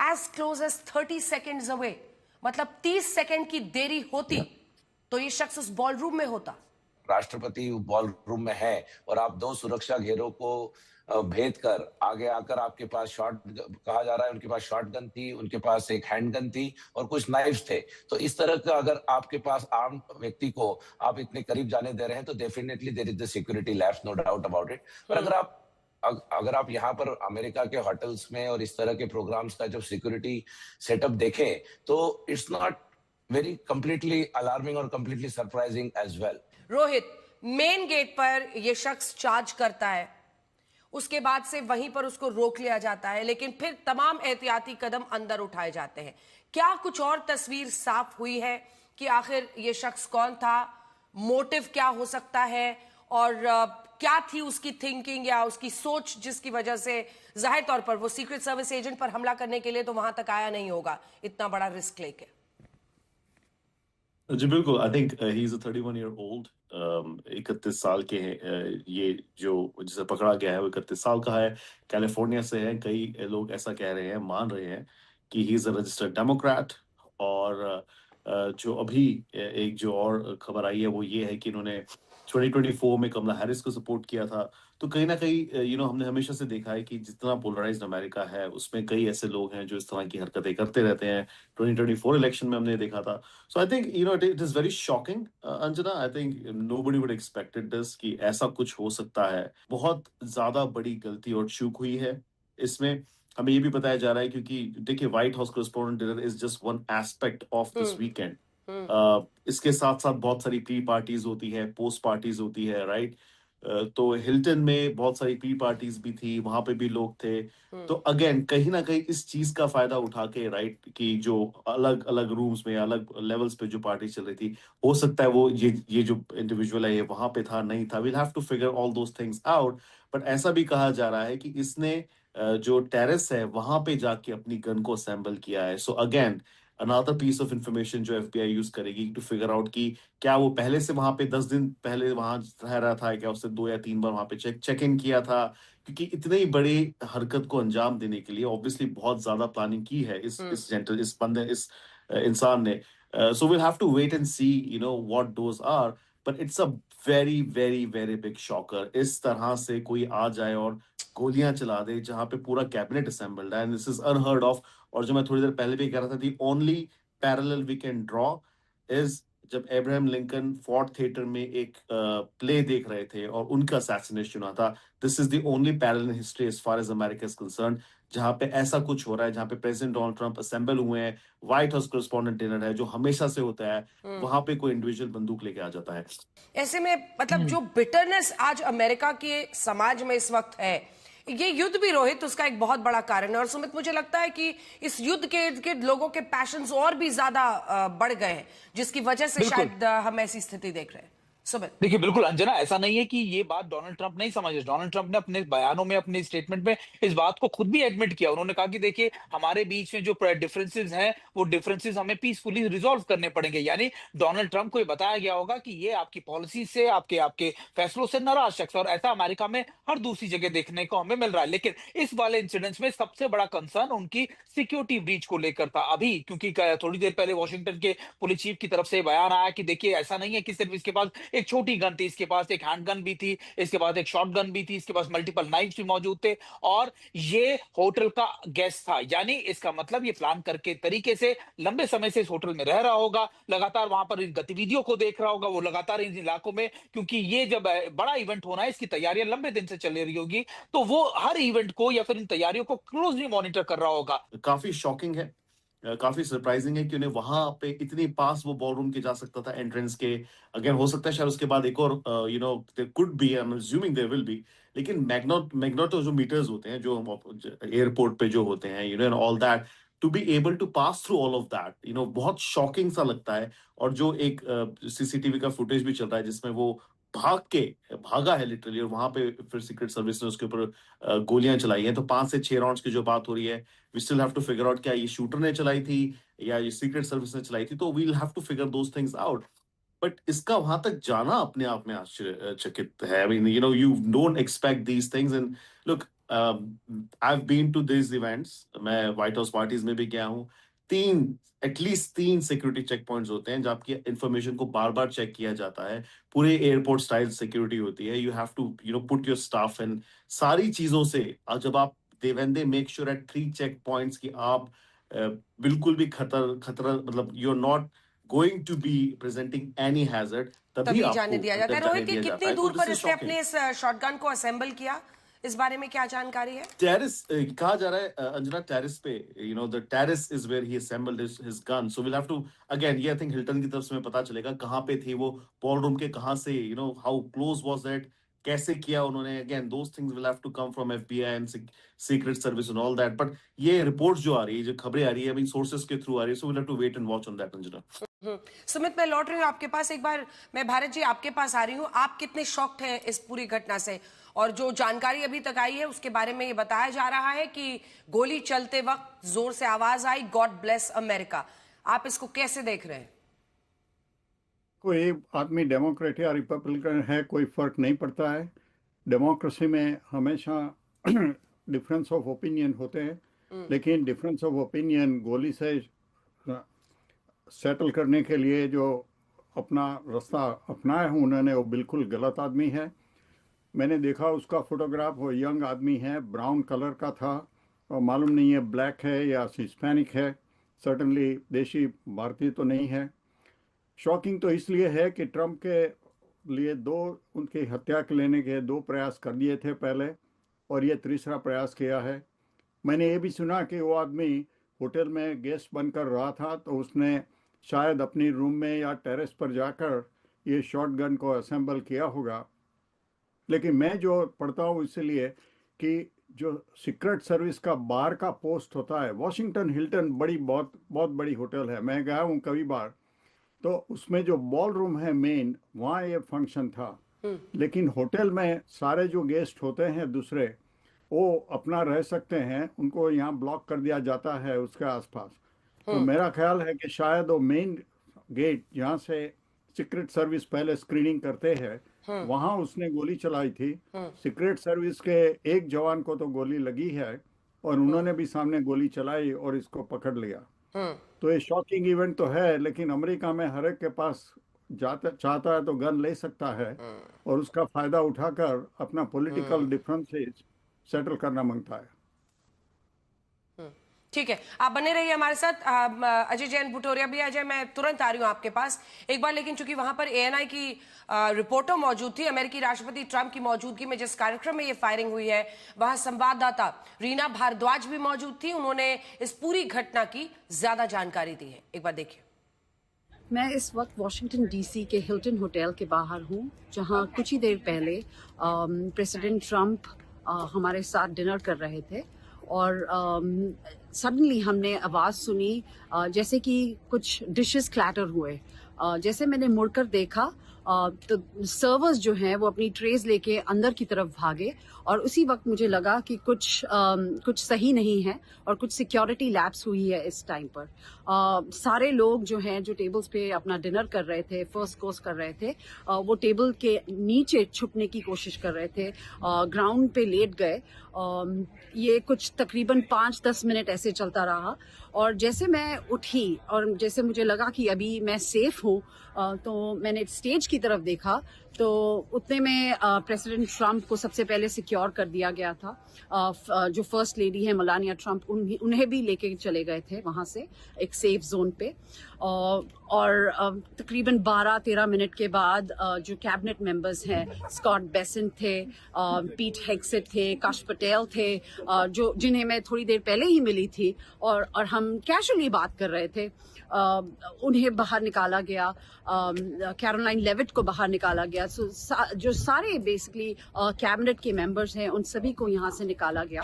as close as 30 seconds away. मतलब 30 second की देरी होती तो ये शख्स उस बॉल रूम में होता। राष्ट्रपति बॉल रूम में है और आप दो सुरक्षा घेरों को भेद कर आगे आकर आपके पास शॉट कहा जा रहा है, उनके पास शॉट गन थी, उनके पास एक हैंड गन थी और कुछ नाइफ्स थे। तो इस तरह का अगर आपके पास आर्म व्यक्ति को आप इतने करीब जाने दे रहे हैं तो definitely there is the security lapse, no doubt about it. पर अगर आप यहाँ पर अमेरिका के होटल्स में और इस तरह के प्रोग्राम्स का जब सिक्योरिटी सेटअप देखें तो it's not very completely alarming और completely surprising as well. Rohit, main gate पर यह शख्स चार्ज करता है, उसके बाद से वहीं पर उसको रोक लिया जाता है, लेकिन फिर तमाम एहतियाती कदम अंदर उठाए जाते हैं। क्या कुछ और तस्वीर साफ हुई है कि आखिर यह शख्स कौन था, मोटिव क्या हो सकता है और क्या थी उसकी थिंकिंग या उसकी सोच जिसकी वजह से जाहिर तौर पर वो सीक्रेट सर्विस एजेंट पर हमला करने के लिए तो वहां तक आया नहीं होगा इतना बड़ा रिस्क लेके। जी बिल्कुल, I think he is a 31 year old, 31 साल के हैं। ये जो जिसे पकड़ा गया है वो 31 साल का है, कैलिफोर्निया से है। कई लोग ऐसा कह रहे हैं, मान रहे हैं कि he is a registered Democrat. और जो अभी एक जो और खबर आई है वो ये है कि इन्होंने 2024 में कमला हैरिस को सपोर्ट किया था। तो कहीं ना कहीं हमने हमेशा से देखा है कि जितना पोलराइज्ड अमेरिका है उसमें कई ऐसे लोग हैं जो इस तरह की हरकतें करते रहते हैं। 2024 इलेक्शन में हमने देखा था। So I think it is very shocking Anjana. I think nobody would expected this कि ऐसा कुछ हो सकता है। बहुत ज्यादा बड़ी गलती और चूक हुई है इसमें। हमें ये भी बताया जा रहा है क्योंकि देखिए, white house correspondent dinner is just one aspect of this weekend. इसके साथ साथ बहुत सारी प्री पार्टीज होती है, पोस्ट पार्टीज होती है, राइट। तो हिल्टन में बहुत सारी प्री पार्टीज भी थी, वहां पे भी लोग थे। तो अगेन कहीं ना कहीं इस चीज का फायदा उठा के, राइट, कि जो अलग अलग रूम्स में अलग लेवल्स पे जो पार्टी चल रही थी, हो सकता है वो ये जो इंडिविजुअल है ये वहां पे था, नहीं था। We'll have to figure all those things out. But ऐसा भी कहा जा रहा है कि इसने जो टेरेस है वहां पे जाके अपनी गन को असेंबल किया है। So again another piece of information जो एफबीआई यूज करेगी टू फिगर आउट कि क्या वो पहले से वहां पे 10 दिन पहले वहां रह रहा था, क्या उसने 2 या 3 बार वहां पे चेक इन किया था। क्योंकि इतनी बड़ी हरकत को अंजाम देने के लिए ऑब्वियसली बहुत ज्यादा प्लानिंग की है इस इंसान ने। So will have to wait and see what those are. But it's a very very very big shocker. इस तरह से कोई आ जाए और गोलियां चला दे जहां पे पूरा कैबिनेट असेंबल्ड है, and this is unheard of. और जो मैं थोड़ी देर पहले भी कह रहा था, the only parallel we can draw is जब अब्राहम लिंकन फोर्ड थिएटर में एक प्ले देख रहे थे और उनका असैसिनेशन हुआ था। This is the only parallel in history as far as America is concern जहां पे ऐसा कुछ हो रहा है, जहां पे प्रेसिडेंट डोनाल्ड ट्रंप असेंबल हुए हैं, व्हाइट हाउस कॉरेस्पोंडेंट डिनर है जो हमेशा से होता है, वहां पे कोई इंडिविजुअल बंदूक लेके आ जाता है। ऐसे में मतलब जो बिटरनेस आज अमेरिका के समाज में इस वक्त है, ये युद्ध भी रोहित उसका एक बहुत बड़ा कारण है। और सुमित, मुझे लगता है कि इस युद्ध के इर्द गिर्द लोगों के पैशंस और भी ज्यादा बढ़ गए हैं, जिसकी वजह से शायद हम ऐसी स्थिति देख रहे हैं। सुमित, देखिए बिल्कुल अंजना, ऐसा नहीं है कि ये बात डोनाल्ड ट्रंप नहीं समझे। डोनाल्ड ट्रंप ने अपने बयानों में, अपने स्टेटमेंट में इस बात को खुद भी एडमिट किया। उन्होंने कहा कि देखिए, हमारे बीच में जो डिफरेंसेस हैं वो डिफरेंसेस हमें पीसफुली रिजॉल्व करने पड़ेंगे। यानी डोनाल्ड ट्रंप को ये बताया गया होगा कि ये आपकी पॉलिसी से, आपके आपके फैसलों से नाराज शख्स। और ऐसा अमेरिका में हर दूसरी जगह देखने को हमें मिल रहा है। लेकिन इस वाले इंसिडेंट्स में सबसे बड़ा कंसर्न उनकी सिक्योरिटी ब्रीच को लेकर था। अभी क्योंकि थोड़ी देर पहले वॉशिंगटन के पुलिस चीफ की तरफ से बयान आया कि देखिए, ऐसा नहीं है कि सिर्फ इसके पास एक छोटी गन थी, इसके पास एक हैंड गन भी थी, इसके पास एक शॉट गन भी थी, इसके पास मल्टीपल नाइफ्स भी मौजूद थे, और ये होटल का गेस्ट था। यानी इसका मतलब ये प्लान करके तरीके से लंबे समय से इस होटल में रह रहा होगा, लगातार वहां पर इन गतिविधियों को देख रहा होगा, वो लगातार इन इलाकों में, क्योंकि ये जब बड़ा इवेंट होना है, इसकी तैयारियां लंबे दिन से चल रही होगी, तो वो हर इवेंट को या फिर इन तैयारियों को क्लोजली मॉनिटर कर रहा होगा। काफी शॉकिंग है, काफी सरप्राइजिंग है कि उन्हें वहां पे इतनी पास वो बॉलरूम के जा सकता था एंट्रेंस के। अगेन हो सकता है शायद उसके बाद एक और there could be, I am assuming there will be. लेकिन मैग्नेटो जो मीटर्स होते हैं जो एयरपोर्ट पे जो होते हैं, and all that, to be able to pass through all of that, बहुत शॉकिंग सा लगता है। और जो एक सीसीटीवी का फुटेज भी चल रहा है जिसमें वो भागा है लिटरली, और वहां पे फिर सीक्रेट सर्विस ने उसके ऊपर गोलियां चलाई हैं। तो 5 से 6 राउंड्स की जो बात हो रही है, we still have to figure out क्या ये शूटर ने चलाई थी या ये सीक्रेट सर्विस ने चलाई थी। तो we'll have to figure those things out. But इसका वहां तक जाना अपने आप में आश्चर्यचकित है। I mean you don't expect these things. And look, I've been to these events. मैं व्हाइट हाउस पार्टीज में भी गया हूँ. एटलीस्ट 3 सिक्योरिटी चेक पॉइंट्स होते हैं जहाँ आपकी इंफॉर्मेशन को बार बार चेक किया जाता है. पूरे एयरपोर्ट स्टाइल सिक्योरिटी होती है. You have to put your staff in. सारी चीजों से जब आप when they make sure at 3 check points कि आप बिल्कुल भी खतरा मतलब you're not going to be presenting any hazard, तभी जाने दिया जाता है. रोहित, दिया जाता कितनी है. दूर तो पर this is इसने shocking. अपने इस शॉटगन को असेंबल किया, इस बारे में क्या जानकारी है? टेरिस कहा जा रहा है अंजना, टेरिस पे, the terrace is where he assembled his gun. So we'll have to again, I think Hilton की तरफ से हमें पता चलेगा कहाँ पे थी वो, बॉलरूम के कहाँ से, how close was it, कैसे किया उन्होंने. Again, those things will have to come from FBI and Secret Service and all that. But ये रिपोर्ट्स जो आ रही है, जो खबरें आ रही है, सोर्सेस के थ्रू आ रही है. So we'll have to wait and watch on that, Anjana. Sumit, मैं लौट रही हूँ आपके पास. एक बार मैं भारत जी आपके पास आ रही हूँ. आप कितने शॉक्ड हैं इस पूरी घटना से? और जो जानकारी अभी तक आई है उसके बारे में ये बताया जा रहा है कि गोली चलते वक्त जोर से आवाज आई, गॉड ब्लेस अमेरिका. आप इसको कैसे देख रहे हैं? कोई आदमी डेमोक्रेट या रिपब्लिकन है, कोई फर्क नहीं पड़ता है. डेमोक्रेसी में हमेशा डिफरेंस ऑफ ओपिनियन होते हैं, लेकिन डिफरेंस ऑफ ओपिनियन गोली से सेटल करने के लिए जो अपना रास्ता अपनाया है उन्होंने, वो बिल्कुल गलत आदमी है. मैंने देखा उसका फोटोग्राफ, वो यंग आदमी है, ब्राउन कलर का था, और मालूम नहीं है ब्लैक है या हिस्पैनिक है. सर्टनली देशी भारतीय तो नहीं है. शॉकिंग तो इसलिए है कि ट्रंप के लिए उनकी हत्या के लेने के 2 प्रयास कर दिए थे पहले, और ये तीसरा प्रयास किया है. मैंने ये भी सुना कि वो आदमी होटल में गेस्ट बनकर रहा था, तो उसने शायद अपनी रूम में या टेरेस पर जाकर ये शॉटगन को असेंबल किया होगा. लेकिन मैं जो पढ़ता हूँ इसलिए कि जो सीक्रेट सर्विस का बाहर का पोस्ट होता है, वॉशिंगटन हिल्टन बहुत बड़ी होटल है, मैं गया हूँ कई बार, तो उसमें जो बॉल रूम है मेन, वहाँ ये फंक्शन था. लेकिन होटल में सारे जो गेस्ट होते हैं दूसरे, वो अपना रह सकते हैं, उनको यहाँ ब्लॉक कर दिया जाता है उसके आसपास. तो मेरा ख्याल है कि शायद वो मेन गेट जहाँ से सीक्रेट सर्विस पहले स्क्रीनिंग करते हैं, वहाँ उसने गोली चलाई थी. सीक्रेट सर्विस के एक जवान को तो गोली लगी है, और उन्होंने भी सामने गोली चलाई और इसको पकड़ लिया. तो ये शॉकिंग इवेंट तो है, लेकिन अमेरिका में हर एक के पास चाहता है तो गन ले सकता है, और उसका फायदा उठाकर अपना पॉलिटिकल डिफरेंसेस सेटल करना मांगता है. ठीक है, आप बने रहिए हमारे साथ. अजय जैन भुटोरिया भी. अजय, मैं तुरंत आ रही हूं आपके पास एक बार, लेकिन चूंकि वहां पर ANI की रिपोर्टर मौजूद थी, अमेरिकी राष्ट्रपति ट्रंप की मौजूदगी में जिस कार्यक्रम में ये फायरिंग हुई है, वहां संवाददाता रीना भारद्वाज भी मौजूद थी. उन्होंने इस पूरी घटना की ज्यादा जानकारी दी है. एक बार देखिए. मैं इस वक्त वॉशिंगटन DC के हिल्टन होटल के बाहर हूँ, जहाँ कुछ ही देर पहले प्रेसिडेंट ट्रंप हमारे साथ डिनर कर रहे थे, और सडनली हमने आवाज़ सुनी जैसे कि कुछ डिशेस क्लैटर हुए. जैसे मैंने मुड़कर देखा तो सर्वर्स जो हैं वो अपनी ट्रेज लेके अंदर की तरफ भागे, और उसी वक्त मुझे लगा कि कुछ सही नहीं है और कुछ सिक्योरिटी लैप्स हुई है इस टाइम पर. सारे लोग जो हैं, जो टेबल्स पे अपना डिनर कर रहे थे, फर्स्ट कोर्स कर रहे थे, वो टेबल के नीचे छुपने की कोशिश कर रहे थे, ग्राउंड पे लेट गए. ये कुछ तकरीबन 5-10 मिनट ऐसे चलता रहा, और जैसे मैं उठी और जैसे मुझे लगा कि अभी मैं सेफ हूँ, तो मैंने स्टेज की तरफ देखा, तो उतने में प्रेसिडेंट ट्रंप को सबसे पहले सिक्योर कर दिया गया था. जो फर्स्ट लेडी है मेलानिया ट्रंप, उन्हें भी लेके चले गए थे वहाँ से एक सेफ जोन पे. और तकरीबन 12-13 मिनट के बाद जो कैबिनेट मेंबर्स हैं, स्कॉट बेसेंट थे, पीट हेग्सेट थे, काश पटेल थे, जो जिन्हें मैं थोड़ी देर पहले ही मिली थी, और हम कैजुअली बात कर रहे थे, उन्हें बाहर निकाला गया. कैरोलाइन लेविट को बाहर निकाला गया. जो सारे बेसिकली कैबिनेट के मेंबर्स हैं, उन सभी को यहाँ से निकाला गया.